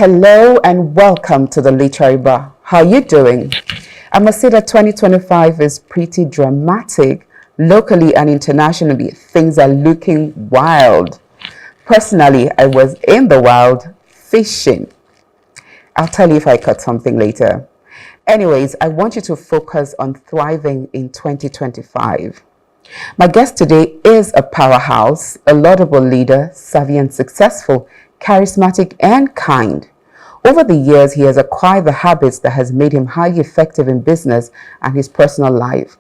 Hello and welcome to the Literary Bar. How are you doing? I must say that 2025 is pretty dramatic. Locally and internationally, things are looking wild. Personally, I was in the wild fishing. I'll tell you if I caught something later. Anyways, I want you to focus on thriving in 2025. My guest today is a powerhouse, a laudable leader, savvy and successful, charismatic and kind. Over the years, he has acquired the habits that has made him highly effective in business and his personal life.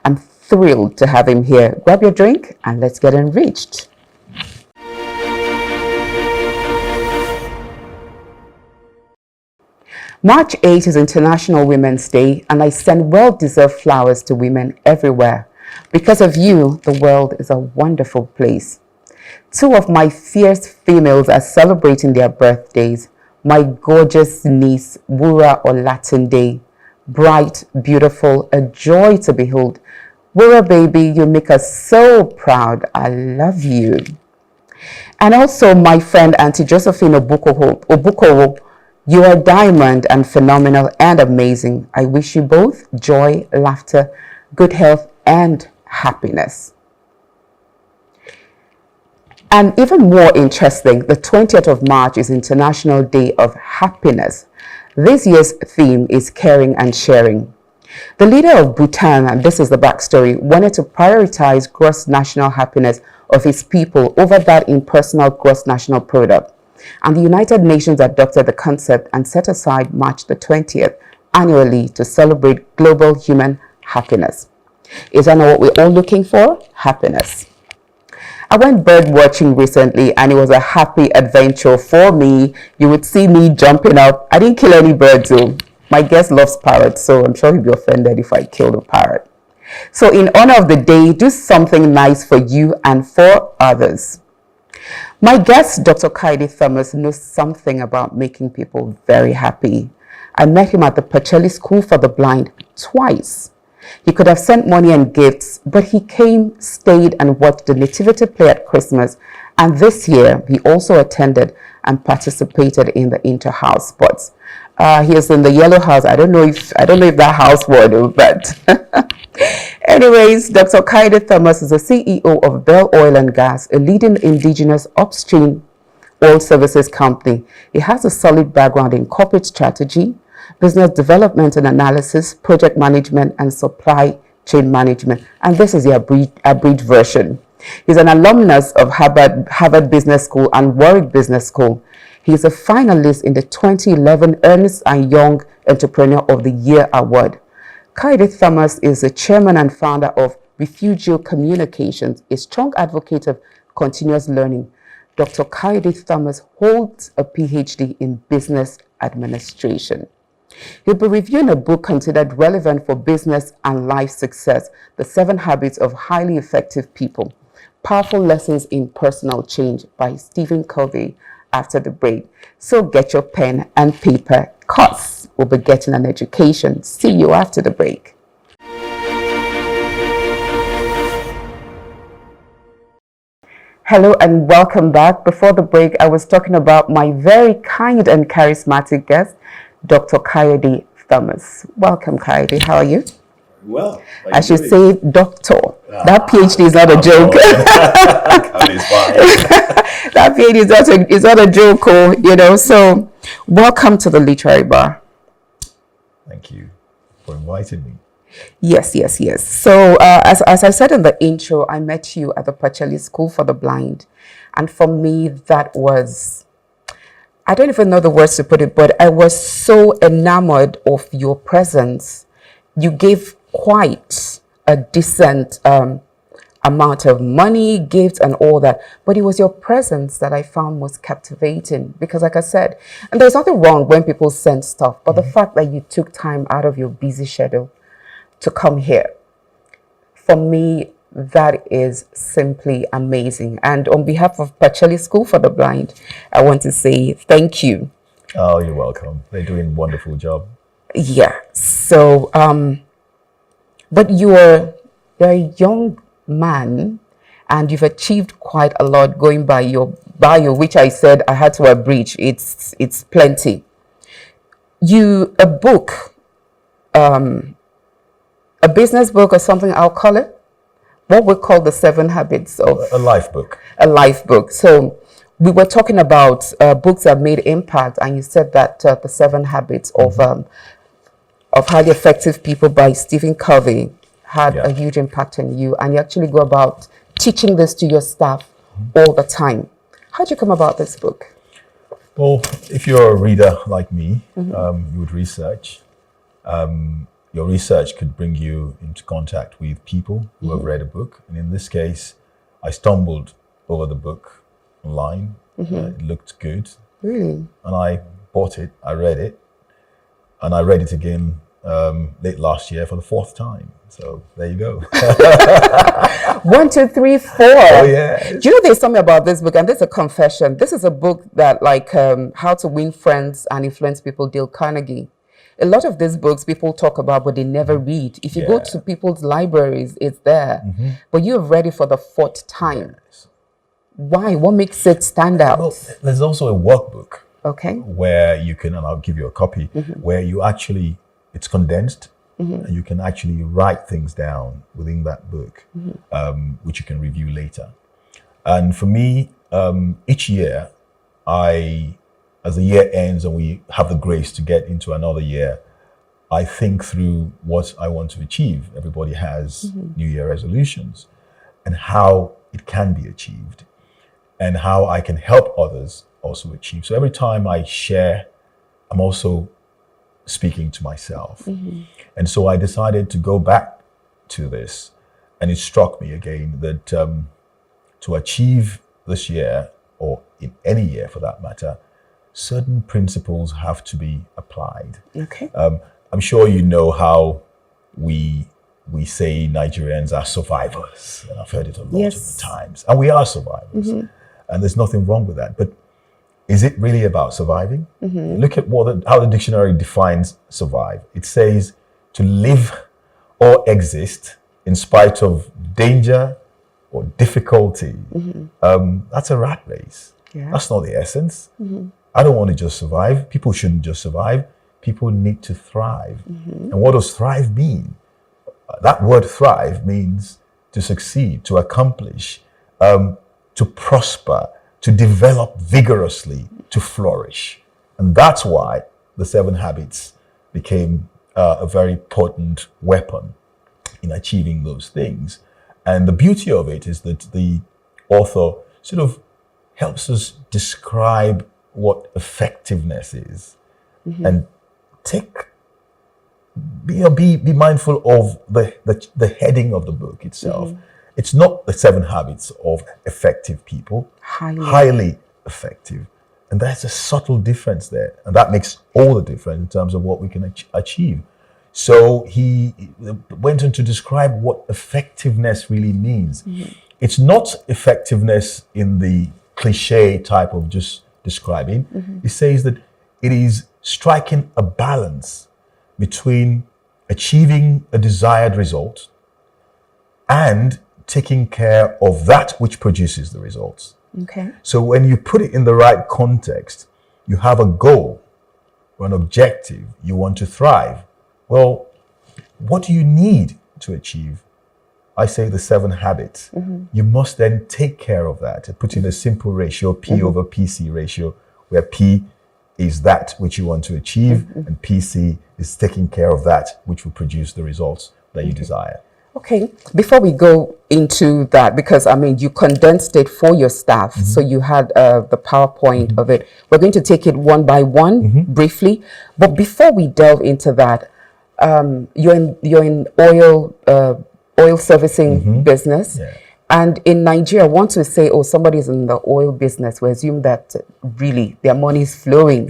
I'm thrilled to have him here. Grab your drink and let's get enriched. March 8 is International Women's Day, and I send well-deserved flowers to women everywhere. Because of you, the world is a wonderful place. Two of my fierce females are celebrating their birthdays. My gorgeous niece, Wura Olatunde, bright, beautiful, a joy to behold. Wura, baby, you make us so proud. I love you. And also my friend, Auntie Josephine Obukowo, you are diamond and phenomenal and amazing. I wish you both joy, laughter, good health, and happiness. And even more interesting, the 20th of March is International Day of Happiness. This year's theme is caring and sharing. The leader of Bhutan, and this is the backstory, wanted to prioritize gross national happiness of his people over that in personal gross national product. And the United Nations adopted the concept and set aside March the 20th annually to celebrate global human happiness. Is that not what we're all looking for? Happiness. I went bird watching recently and it was a happy adventure for me. You would see me jumping up. I didn't kill any birds though. My guest loves parrots, so I'm sure he'd be offended if I killed a parrot. So in honor of the day, do something nice for you and for others. My guest, Dr. Kayode Thomas, knows something about making people very happy. I met him at the Pacheli School for the Blind twice. He could have sent money and gifts, but he came, stayed, and watched the Nativity play at Christmas. And this year, he also attended and participated in the inter-house sports. He is in the yellow house. I don't know if that house word, but anyways, Dr. Kayode Thomas is the CEO of Bell Oil and Gas, a leading indigenous upstream oil services company. He has a solid background in corporate strategy, business development and analysis, project management, and supply chain management. And this is the abridged version. He's an alumnus of Harvard Business School and Warwick Business School. He is a finalist in the 2011 Ernst & Young Entrepreneur of the Year Award. Kayode Thomas is the chairman and founder of Refugio Communications, a strong advocate of continuous learning. Dr. Kayode Thomas holds a PhD in business administration. He'll be reviewing a book considered relevant for business and life success, The 7 Habits of Highly Effective People, Powerful Lessons in Personal Change by Stephen Covey after the break. So get your pen and paper, cause we'll be getting an education. See you after the break. Hello and welcome back. Before the break, I was talking about my very kind and charismatic guest, Dr. Kayode Thomas. Welcome, Kayode. How are you? Well, I should say doctor. That PhD is not a joke. That PhD is not a joke, So, welcome to the Literary Bar. Thank you for inviting me. Yes. So, as I said in the intro, I met you at the Pacheli School for the Blind. And for me, that was, I don't even know the words to put it, but I was so enamored of your presence. You gave quite a decent amount of money, gifts, and all that. But it was your presence that I found most captivating. Because like I said, and there's nothing wrong when people send stuff, but the fact that you took time out of your busy schedule to come here, for me, that is simply amazing. And on behalf of Pacheli School for the Blind, I want to say thank you. Oh, you're welcome. They're doing a wonderful job. Yeah. So, but you're a young man and you've achieved quite a lot going by your bio, which I said I had to abridge, it's plenty. A book, a business book or something, I'll call it, what we call the 7 habits of... A life book. A life book. So we were talking about books that made impact, and you said that the 7 habits of highly effective people by Stephen Covey had a huge impact on you, and you actually go about teaching this to your staff all the time. How did you come about this book? Well, if you're a reader like me, you would research. Your research could bring you into contact with people who have read a book. And in this case, I stumbled over the book online. It looked good. Really? And I bought it, I read it, and I read it again late last year for the 4th time. So there you go. 1, 2, 3, 4. Oh, yeah. Do you know there's something about this book, and this is a confession. This is a book that, like How to Win Friends and Influence People, Dale Carnegie. A lot of these books people talk about, but they never read. If you go to people's libraries, it's there. But you have read it for the 4th time. Yes. Why? What makes it stand out? Well, there's also a workbook. Okay. Where you can, and I'll give you a copy, where you actually, it's condensed, and you can actually write things down within that book, which you can review later. And for me, each year, as the year ends and we have the grace to get into another year, I think through what I want to achieve. Everybody has New Year resolutions, and how it can be achieved, and how I can help others also achieve. So every time I share, I'm also speaking to myself. And so I decided to go back to this, and it struck me again that to achieve this year, or in any year for that matter, certain principles have to be applied. Okay. I'm sure you know how we say Nigerians are survivors, and I've heard it a lot of the times, and we are survivors, and there's nothing wrong with that. But is it really about surviving? Look at how the dictionary defines survive. It says to live or exist in spite of danger or difficulty. That's a rat race. That's not the essence. I don't want to just survive. People shouldn't just survive. People need to thrive. And what does thrive mean? That word thrive means to succeed, to accomplish, to prosper, to develop vigorously, to flourish. And that's why the 7 habits became a very potent weapon in achieving those things. And the beauty of it is that the author sort of helps us describe what effectiveness is, and be mindful of the heading of the book itself. It's not the 7 habits of effective people, highly effective. And there's a subtle difference there. And that makes all the difference in terms of what we can achieve. So he went on to describe what effectiveness really means. It's not effectiveness in the cliche type of just describing. He says that it is striking a balance between achieving a desired result and taking care of that which produces the results. Okay. So when you put it in the right context, you have a goal or an objective, you want to thrive. Well, what do you need to achieve? I say the 7 habits. You must then take care of that. I put in a simple ratio, P over PC ratio, where P is that which you want to achieve, and PC is taking care of that which will produce the results that you desire. Okay, before we go into that, because I mean, you condensed it for your staff, so you had the PowerPoint of it. We're going to take it one by one briefly, but before we delve into that, you're in oil servicing business, and in Nigeria, once we say, oh, somebody's in the oil business, we assume that really their money is flowing,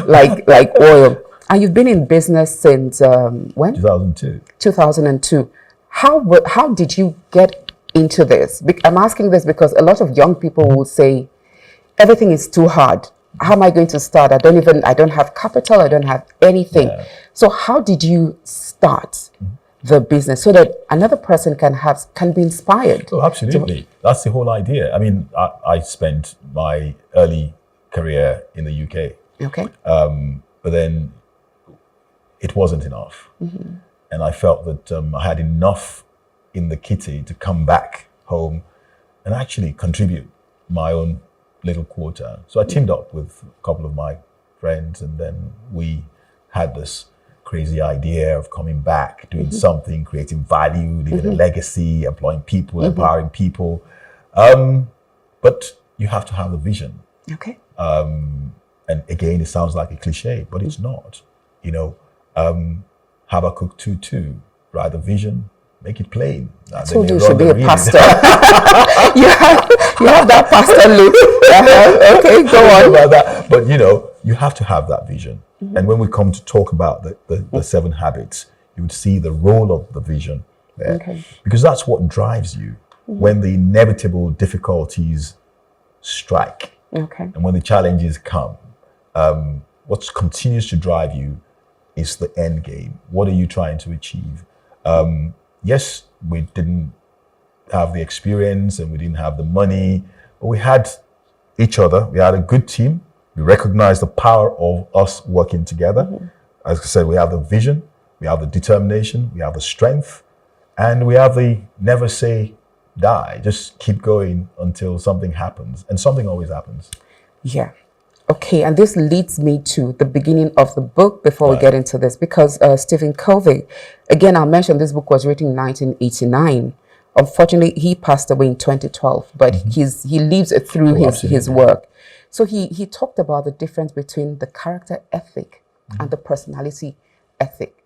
like oil. And you've been in business since when? 2002. 2002. How did you get into this? I'm asking this because a lot of young people will say, everything is too hard. How am I going to start? I don't have capital. I don't have anything. So how did you start? the business so that another person can be inspired? Oh, absolutely. That's the whole idea. I mean, I spent my early career in the UK. Okay. But then it wasn't enough. And I felt that I had enough in the kitty to come back home and actually contribute my own little quota. So I teamed up with a couple of my friends, and then we had this crazy idea of coming back, doing something, creating value, leaving a legacy, employing people, empowering people. But you have to have the vision. Okay. And again, it sounds like a cliche, but it's not. You know, Habakkuk 2:2, write the vision, make it plain. I told you should be a pastor. you have that pastor look. Okay, go on. About that. But you know, you have to have that vision. And when we come to talk about the 7 habits, you would see the role of the vision there. Okay. Because that's what drives you when the inevitable difficulties strike. Okay. And when the challenges come, what continues to drive you is the end game. What are you trying to achieve? Yes, we didn't have the experience and we didn't have the money, but we had each other. We had a good team. We recognized the power of us working together. As I said, we have the vision, we have the determination, we have the strength, and we have the never say die. Just keep going until something happens. And something always happens. Yeah. Okay, and this leads me to the beginning of the book before we get into this, because Stephen Covey, again, I'll mention this book was written in 1989. Unfortunately, he passed away in 2012, but he lives through his work. So he talked about the difference between the character ethic and the personality ethic.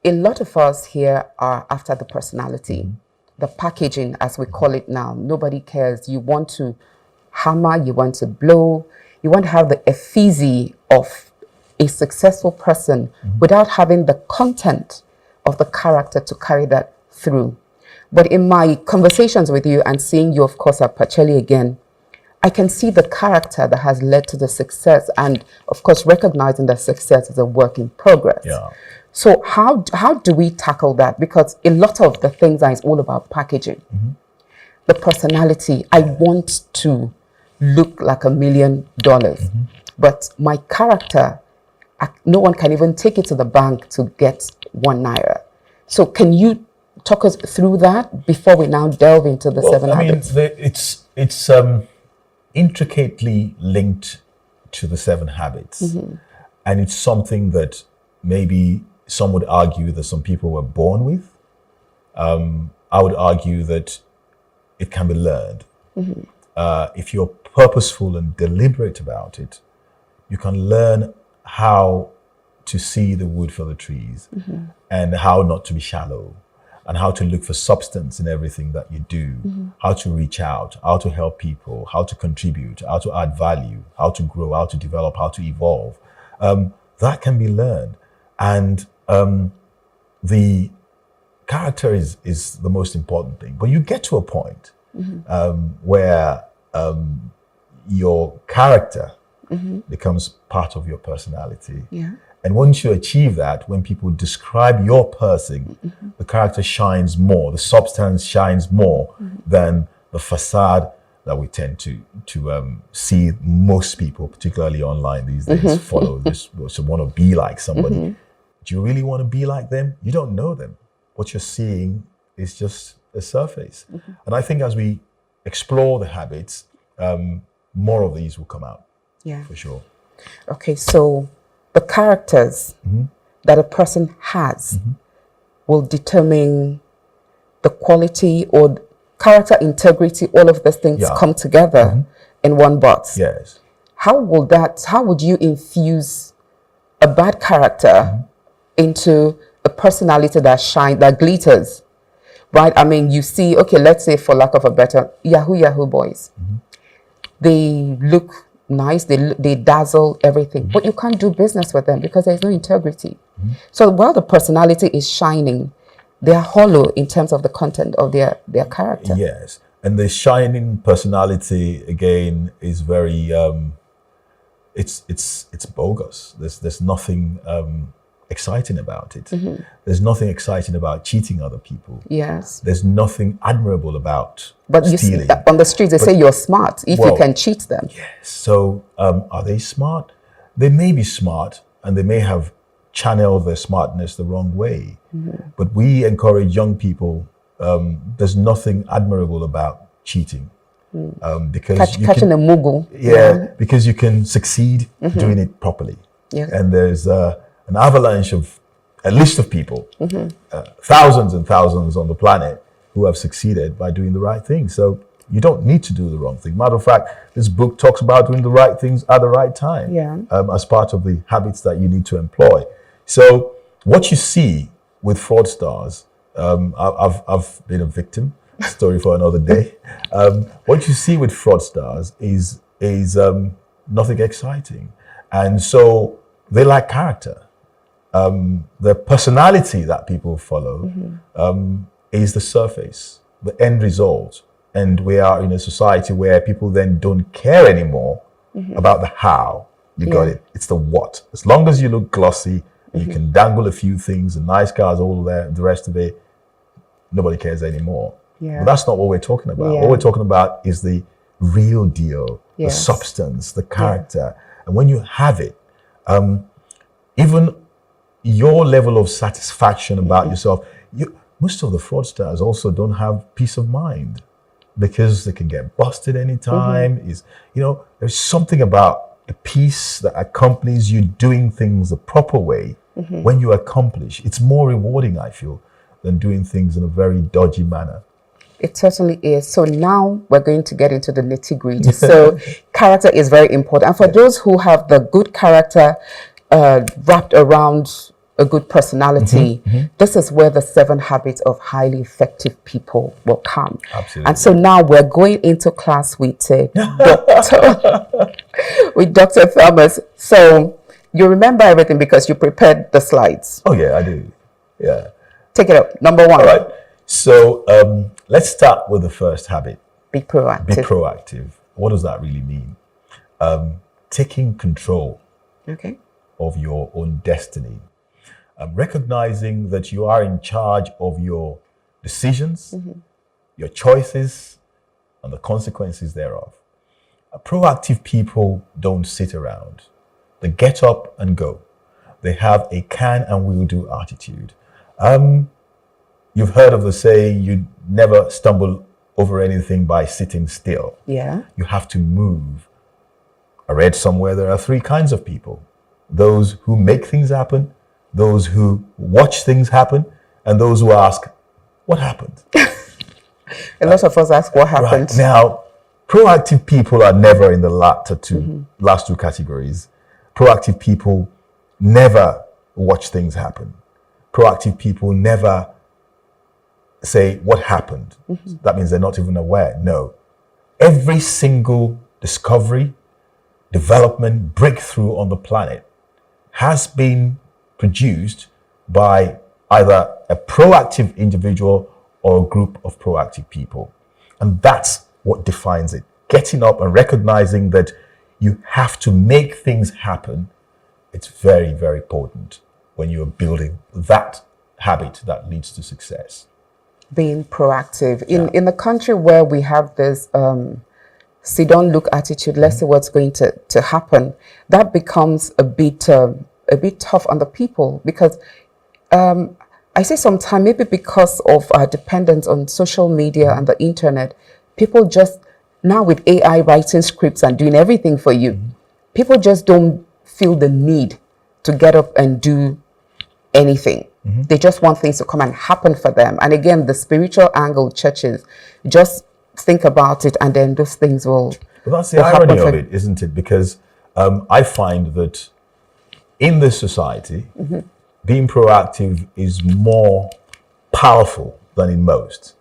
A lot of us here are after the personality, the packaging, as we call it now. Nobody cares. You want to hammer, you want to blow, you want to have the effigy of a successful person without having the content of the character to carry that through. But in my conversations with you and seeing you, of course, at Pacheli again, I can see the character that has led to the success, and of course, recognizing that success is a work in progress. Yeah. So how do we tackle that? Because a lot of the things is all about packaging. The personality, I want to look like $1 million, but my character, no one can even take it to the bank to get 1 naira. So can you talk us through that before we now delve into the 7 habits? It's intricately linked to the 7 habits. And it's something that maybe some would argue that some people were born with. I would argue that it can be learned. If you're purposeful and deliberate about it, you can learn how to see the wood for the trees and how not to be shallow, and how to look for substance in everything that you do, how to reach out, how to help people, how to contribute, how to add value, how to grow, how to develop, how to evolve. That can be learned. And the character is the most important thing. But you get to a point where your character becomes part of your personality. Yeah. And once you achieve that, when people describe your person, the character shines more, the substance shines more than the facade that we tend to see most people, particularly online these days, follow this, so want to be like somebody. Do you really want to be like them? You don't know them. What you're seeing is just a surface. And I think as we explore the habits, more of these will come out. Yeah. For sure. Okay, so the characters that a person has will determine the quality or character integrity. All of these things come together in one box. Yes. How would you infuse a bad character into a personality that glitters, right? I mean, you see, okay, let's say for lack of a better, Yahoo boys. They look nice, they dazzle everything, but you can't do business with them because there's no integrity. So while the personality is shining, they are hollow in terms of the content of their character. Yes, and the shining personality again is very it's bogus. There's nothing exciting about it. There's nothing exciting about cheating other people. Yes. There's nothing admirable about But stealing. you see, on the streets, they say you're smart if you can cheat them. Yes. So are they smart? They may be smart, and they may have channeled their smartness the wrong way. But we encourage young people, there's nothing admirable about cheating. Because catching a mugu. Because you can succeed doing it properly. Yes. And there's an avalanche of a list of people, thousands and thousands on the planet who have succeeded by doing the right thing. So you don't need to do the wrong thing. Matter of fact, this book talks about doing the right things at the right time as part of the habits that you need to employ. So what you see with fraudsters, I've been a victim, story for another day. What you see with fraudsters is nothing exciting. And so they lack character. The personality that people follow is the surface, the end result. And we are in a society where people then don't care anymore about the how you got it. It's the what. As long as you look glossy, you can dangle a few things, and nice cars, all that, the rest of it, nobody cares anymore. But that's not what we're talking about. What we're talking about is the real deal, the substance, the character. And when you have it, even your level of satisfaction about yourself, most of the fraudsters also don't have peace of mind because they can get busted anytime. There's something about a peace that accompanies you doing things the proper way. When you accomplish, it's more rewarding, I feel, than doing things in a very dodgy manner. It certainly is. So now we're going to get into the nitty-gritty. So character is very important. And for those who have the good character wrapped around a good personality, this is where the 7 habits of highly effective people will come. Absolutely. And so now we're going into class with Dr. Thomas. So you remember everything because you prepared the slides. Oh yeah, I do. Yeah. Take it up. Number 1. All right. So let's start with the first habit. Be proactive. Be proactive. What does that really mean? Taking control of your own destiny. Recognizing that you are in charge of your decisions, your choices, and the consequences thereof. Proactive people don't sit around. They get up and go. They have a can and will do attitude. You've heard of the saying, you never stumble over anything by sitting still. Yeah. You have to move. I read somewhere there are 3 kinds of people. Those who make things happen, those who watch things happen, and those who ask, what happened? A lot of us ask what happened. Right. Now, proactive people are never in the last two categories. Proactive people never watch things happen. Proactive people never say what happened. That means they're not even aware. No. Every single discovery, development, breakthrough on the planet has been produced by either a proactive individual or a group of proactive people. And that's what defines it. Getting up and recognizing that you have to make things happen. It's very, very important when you're building that habit that leads to success. Being proactive. In the country where we have this sit down look attitude, let's see what's going to happen, that becomes a bit tough on the people because I say sometimes maybe because of our dependence on social media and the internet, people just now with AI writing scripts and doing everything for you, people just don't feel the need to get up and do anything. They just want things to come and happen for them. And again, the spiritual angle, churches, just think about it and then those things will But that's the irony of it, isn't it? Because I find that in this society, being proactive is more powerful than in most.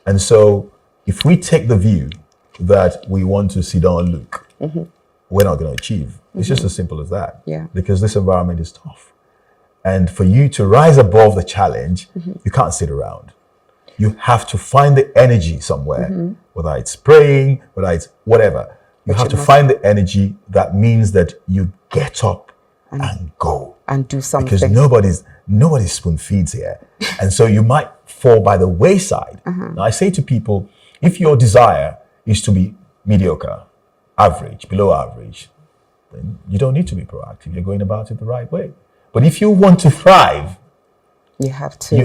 And so if we take the view that we want to sit down and look, we're not going to achieve. It's just as simple as that. Yeah. Because this environment is tough. And for you to rise above the challenge, you can't sit around. You have to find the energy somewhere, whether it's praying, whether it's whatever. You have to find the energy that means that you get up and go. And do something. Because nobody spoon feeds here. And so you might fall by the wayside. Now I say to people, if your desire is to be mediocre, average, below average, then you don't need to be proactive. You're going about it the right way. But if you want to thrive, you have to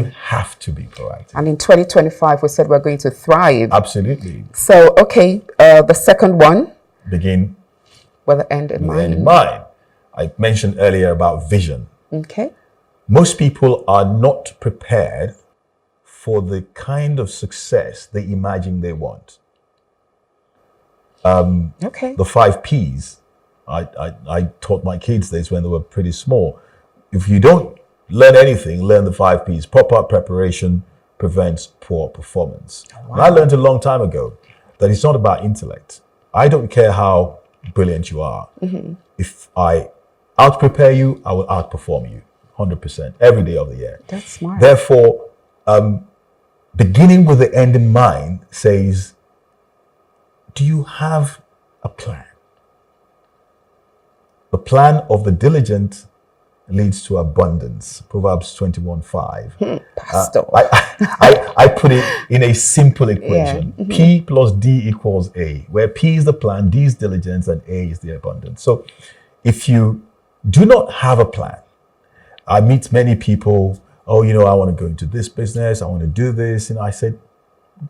be proactive. And in 2025, we said we're going to thrive. Absolutely. So, okay, the second one. Begin with the end in mind. I mentioned earlier about vision. Okay. Most people are not prepared for the kind of success they imagine they want. The 5 Ps. I taught my kids this when they were pretty small. If you don't learn anything, learn the 5 Ps. Proper preparation prevents poor performance. Oh, wow. And I learned a long time ago that it's not about intellect. I don't care how brilliant you are. If I out-prepare you, I will outperform you 100% every day of the year. That's smart. Therefore, beginning with the end in mind says, do you have a plan? The plan of the diligent leads to abundance. Proverbs 21:5. Pastor. I put it in a simple equation. P plus D equals A, where P is the plan, D is diligence, and A is the abundance. So if you do not have a plan, I meet many people, I want to go into this business, I want to do this. And I said,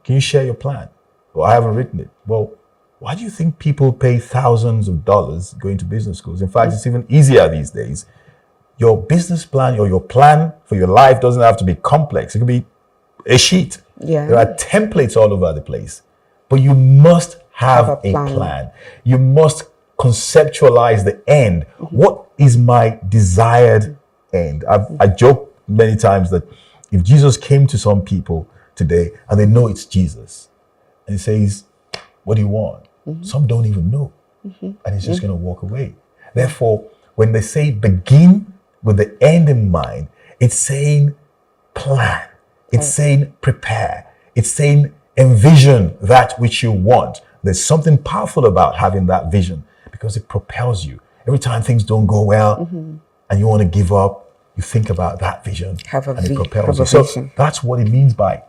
can you share your plan? Well, I haven't written it. Well, why do you think people pay thousands of dollars going to business schools? In fact, it's even easier these days. Your business plan or your plan for your life doesn't have to be complex. It can be a sheet. Yeah. There are templates all over the place. But you must have a plan. You must conceptualize the end. What is my desired end? I joke many times that if Jesus came to some people today and they know it's Jesus and he says, what do you want? Some don't even know. And he's just going to walk away. Therefore, when they say begin with the end in mind, it's saying plan. It's saying prepare. It's saying envision that which you want. There's something powerful about having that vision because it propels you. Every time things don't go well and you want to give up, you think about that vision and it propels you. So that's what it means by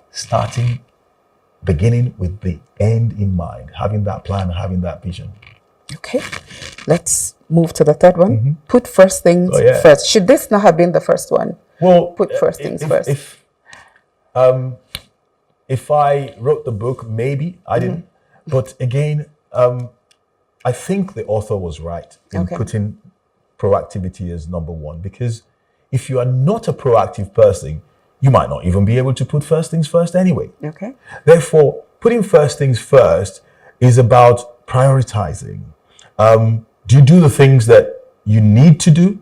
beginning with the end in mind, having that plan, having that vision. Okay, let's move to the third one. Put first things first. Should this not have been the first one? Well, put first things first. If I wrote the book, maybe I didn't. But again, I think the author was right in putting proactivity as number one, because if you are not a proactive person, you might not even be able to put first things first anyway. Okay. Therefore, putting first things first is about prioritizing. Do you do the things that you need to do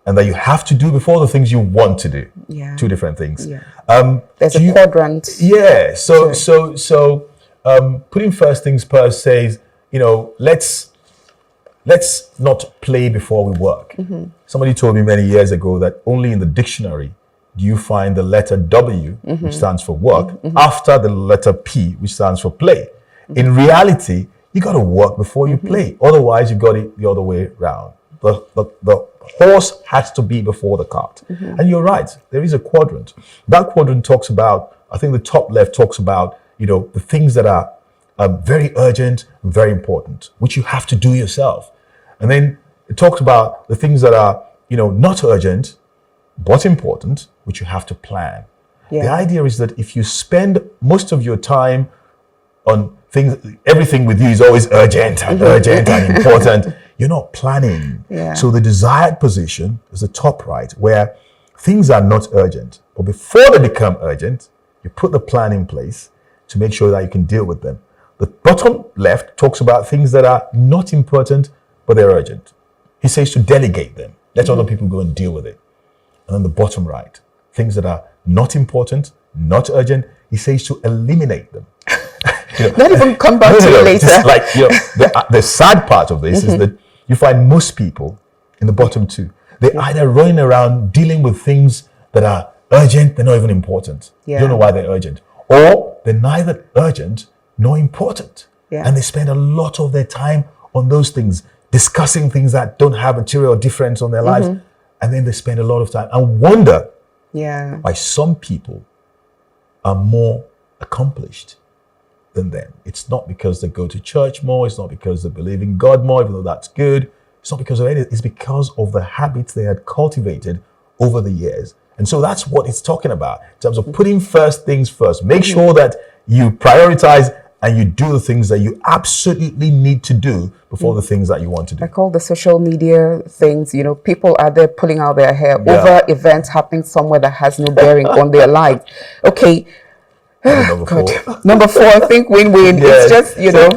and that you have to do before the things you want to do? Yeah. Two different things. Yeah. There's a quadrant. Yeah. So putting first things first says, let's not play before we work. Somebody told me many years ago that only in the dictionary do you find the letter W, which stands for work, after the letter P, which stands for play. In reality, you got to work before you play. Otherwise, you got it the other way around. The horse has to be before the cart. And you're right, there is a quadrant. That quadrant talks about, I think the top left talks about, the things that are very urgent and very important, which you have to do yourself. And then it talks about the things that are, not urgent, but important, which you have to plan. Yeah. The idea is that if you spend most of your time on things, everything with you is always urgent and urgent and important, you're not planning. Yeah. So the desired position is the top right, where things are not urgent, but before they become urgent, you put the plan in place to make sure that you can deal with them. The bottom left talks about things that are not important, but they're urgent. He says to delegate them. Let other people go and deal with it. And then the bottom right, things that are not important, not urgent, he says to eliminate them. Not even come back to it later. Just like, the sad part of this is that you find most people in the bottom two, they're either running around dealing with things that are urgent, they're not even important. You don't know why they're urgent. Or they're neither urgent nor important. Yeah. And they spend a lot of their time on those things, discussing things that don't have material difference on their lives. And then they spend a lot of time and wonder why some people are more accomplished than them. It's not because they go to church more. It's not because they believe in God more, even though that's good. It's not because of anything. It's because of the habits they had cultivated over the years. And so that's what it's talking about in terms of putting first things first. Make sure that you prioritize and you do the things that you absolutely need to do before the things that you want to do. Like all the social media things, you know, people are there pulling out their hair over events happening somewhere that has no bearing on their lives. Okay. Number four. Number 4, think win-win. It's just, you know.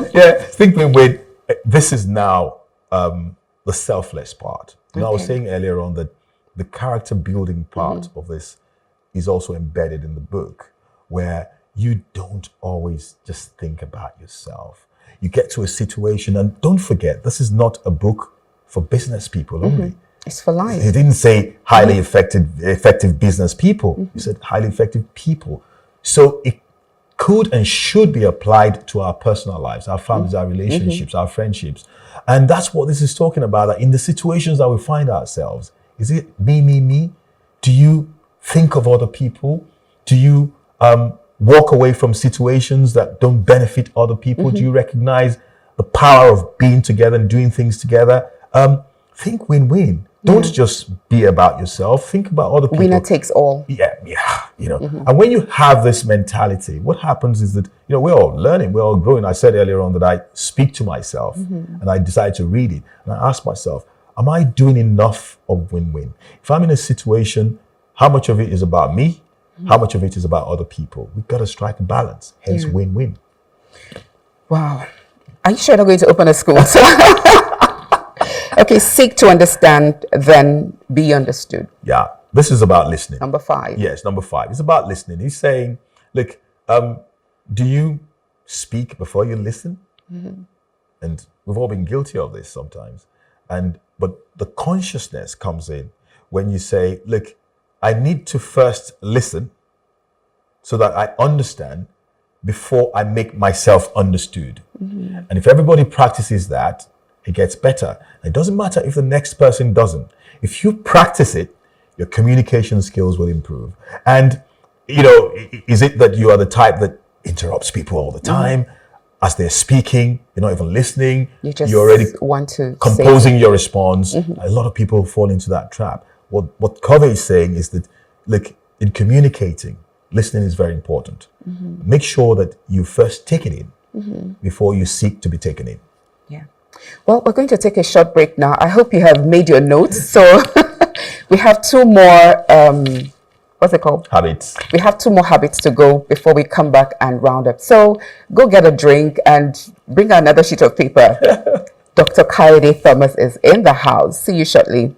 Think win-win. This is now the selfless part. You know, I was saying earlier on that the character building part of this is also embedded in the book, where you don't always just think about yourself. You get to a situation, and don't forget, this is not a book for business people only. It's for life. It didn't say highly effective business people. It said highly effective people. So it could and should be applied to our personal lives, our families, our relationships, our friendships. And that's what this is talking about, that in the situations that we find ourselves, is it me? Do you think of other people? Do you walk away from situations that don't benefit other people? Do you recognize the power of being together and doing things together? Think win-win. Don't just be about yourself. Think about other people. Winner takes all. Yeah. You know, and when you have this mentality, what happens is that, you know, we're all learning, we're all growing. I said earlier on that I speak to myself and I decide to read it. And I ask myself, am I doing enough of win-win? If I'm in a situation, how much of it is about me? How much of it is about other people? We've got to strike a balance, hence win-win. Wow. Are you sure they're going to open a school? Okay, seek to understand, then be understood. Yeah, this is about listening. Number 5. Yes, number 5. It's about listening. He's saying, look, do you speak before you listen? And we've all been guilty of this sometimes. But the consciousness comes in when you say, look, I need to first listen so that I understand before I make myself understood. And if everybody practices that, it gets better. It doesn't matter if the next person doesn't. If you practice it, your communication skills will improve. And, you know, is it that you are the type that interrupts people all the time as they're speaking? You're not even listening. You're already want to composing your response. A lot of people fall into that trap. What Kayode is saying is that, look, in communicating, listening is very important. Make sure that you first take it in before you seek to be taken in. Yeah. Well, we're going to take a short break now. I hope you have made your notes. So we have 2 more, what's it called? Habits. We have 2 more habits to go before we come back and round up. So go get a drink and bring another sheet of paper. Dr. Kayode Thomas is in the house. See you shortly.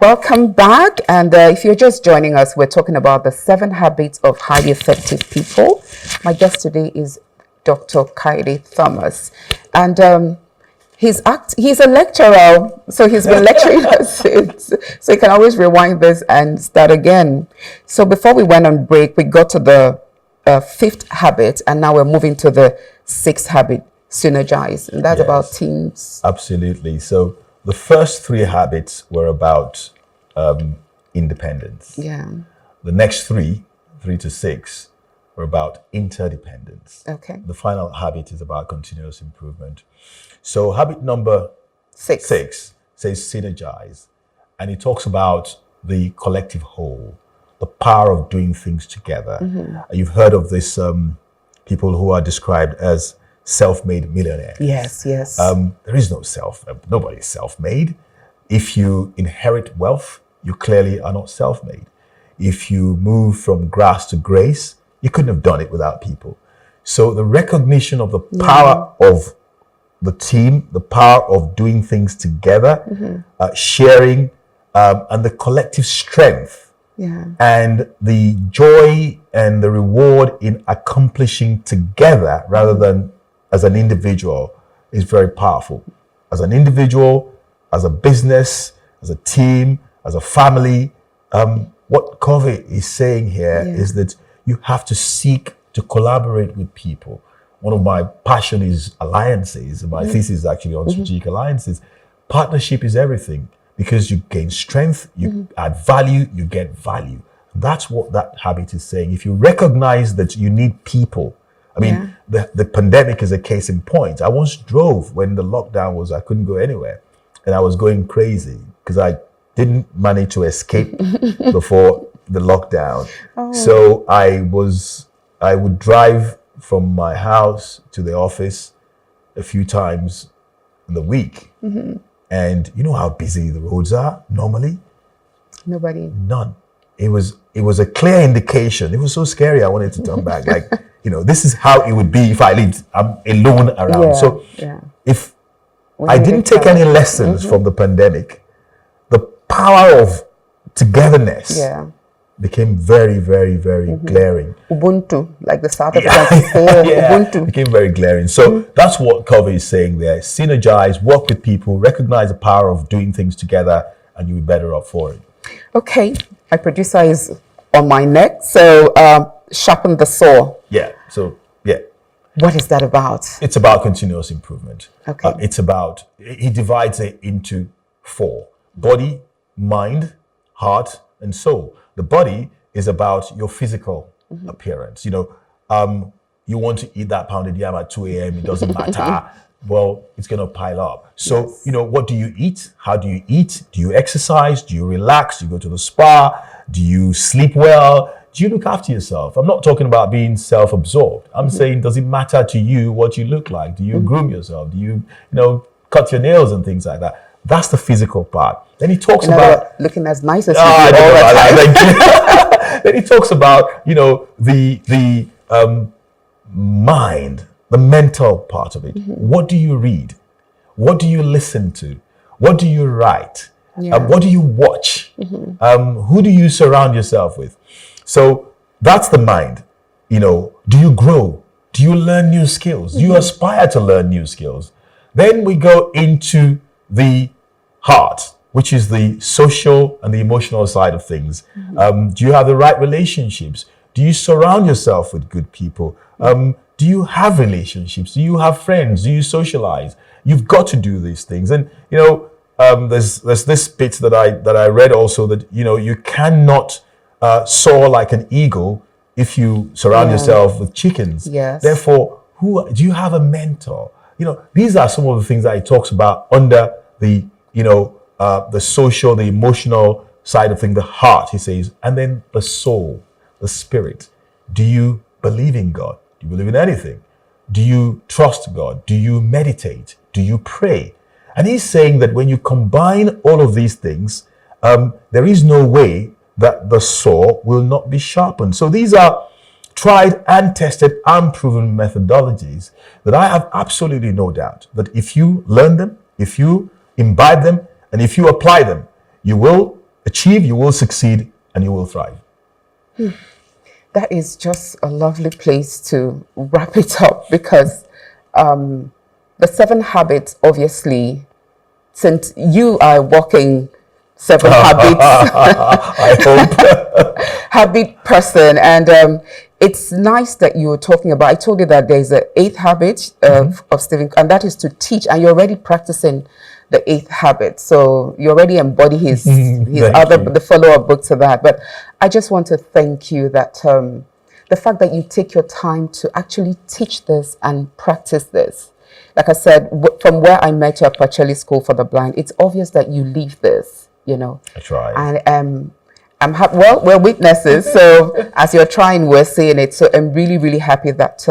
Welcome back, and if you're just joining us, we're talking about the 7 habits of highly effective people. My guest today is Dr. Kayode Thomas, and he's a lecturer, so he's been lecturing us since, so you can always rewind this and start again. So before we went on break, we got to the 5th habit, and now we're moving to the 6th habit, synergize, and that's about teams. Absolutely. So the first 3 habits were about independence. Yeah. The next 3 to 6, were about interdependence. Okay. The final habit is about continuous improvement. So habit number 6 says synergize. And it talks about the collective whole, the power of doing things together. You've heard of this people who are described as self-made millionaires. Yes. There is no nobody's self-made. If you inherit wealth, you clearly are not self-made. If you move from grass to grace, you couldn't have done it without people. So the recognition of the power of the team, the power of doing things together, sharing, and the collective strength, and the joy and the reward in accomplishing together rather than as an individual is very powerful. As an individual, as a business, as a team, as a family, what Kayode is saying here is that you have to seek to collaborate with people. one of my passion is alliances. My thesis is actually on strategic alliances. Partnership is everything because you gain strength, you add value, you get value. That's what that habit is saying. If you recognize that you need people, I mean, the pandemic is a case in point. I once drove when the lockdown was, I couldn't go anywhere. And I was going crazy because I didn't manage to escape before the lockdown. So I would drive from my house to the office a few times in the week. And you know how busy the roads are normally? None. It was a clear indication. It was so scary. I wanted to turn back. Like, this is how it would be if I lived alone around. So if I didn't take any lessons from the pandemic, the power of togetherness became very, very, very glaring. Ubuntu, like the South Africans say, Ubuntu. Became very glaring. So that's what Kayode is saying there. Synergize, work with people, recognize the power of doing things together, and you'll be better off for it. Okay, my producer is on my neck. So sharpen the saw. What is that about? It's about continuous improvement. Okay. He divides it into 4: body, mind, heart, and soul. The body is about your physical appearance. You want to eat that pounded yam at 2 a.m. It doesn't matter. Well, it's going to pile up. So, what do you eat? How do you eat? Do you exercise? Do you relax? Do you go to the spa? Do you sleep well? Do you look after yourself? I'm not talking about being self-absorbed. I'm saying, does it matter to you what you look like? Do you groom yourself? Do you, cut your nails and things like that? That's the physical part. Then he talks about looking as nice as you do all the time. Then he talks about, the mind, the mental part of it. What do you read? What do you listen to? What do you write? What do you watch? Who do you surround yourself with? So that's the mind. Do you grow? Do you learn new skills? Do you aspire to learn new skills? Then we go into the heart, which is the social and the emotional side of things. Do you have the right relationships? Do you surround yourself with good people? Do you have relationships? Do you have friends? Do you socialize? You've got to do these things. And, there's this bit that I read also that, you cannot soar like an eagle if you surround yourself with chickens. Yes. Therefore, do you have a mentor? These are some of the things that he talks about under the, the social, the emotional side of things, the heart, he says, and then the soul, the spirit. Do you believe in God? Do you believe in anything? Do you trust God? Do you meditate? Do you pray? And he's saying that when you combine all of these things, there is no way that the saw will not be sharpened. So these are tried and tested and proven methodologies that I have absolutely no doubt that if you learn them, if you imbibe them, and if you apply them, you will achieve, you will succeed, and you will thrive. That is just a lovely place to wrap it up because the 7 habits, obviously, since you are walking 7 habits, I hope. habit person, and it's nice that you're talking about. I told you that there's an 8th habit of Stephen, and that is to teach, and you're already practicing the 8th habit. So you already embody his the follow-up book to that. But I just want to thank you that the fact that you take your time to actually teach this and practice this. Like I said, from where I met you at Pacheli School for the Blind, it's obvious that you live this. I try. And well, we're witnesses. So as you're trying, we're seeing it. So I'm really, really happy that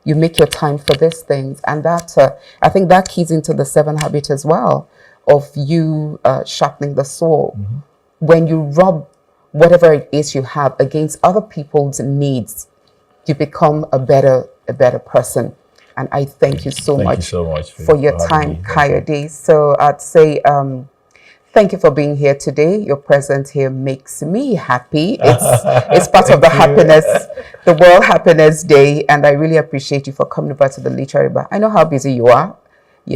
you make your time for these things. And that, I think that keys into the 7 habit as well of you sharpening the saw. When you rub whatever it is you have against other people's needs, you become a better person. And I thank you so much for your time, Kayode. So I'd say thank you for being here today. Your presence here makes me happy. It's part of the happiness, the World Happiness Day, and I really appreciate you for coming over to the Literary Bar. I know how busy you are. We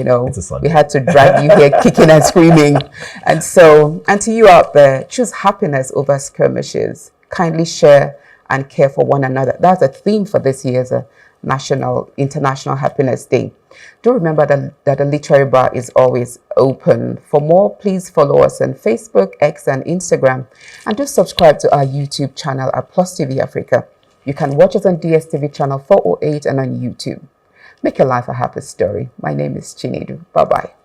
had to drag you here kicking and screaming. And so, and to you out there, choose happiness over skirmishes. Kindly share and care for one another. That's a theme for this year's International Happiness Day. Do remember that the Literary Bar is always open. For more, please follow us on Facebook, X, and Instagram. And do subscribe to our YouTube channel at Plus TV Africa. You can watch us on DSTV channel 408 and on YouTube. Make your life a happy story. My name is Chinedum. Bye-bye.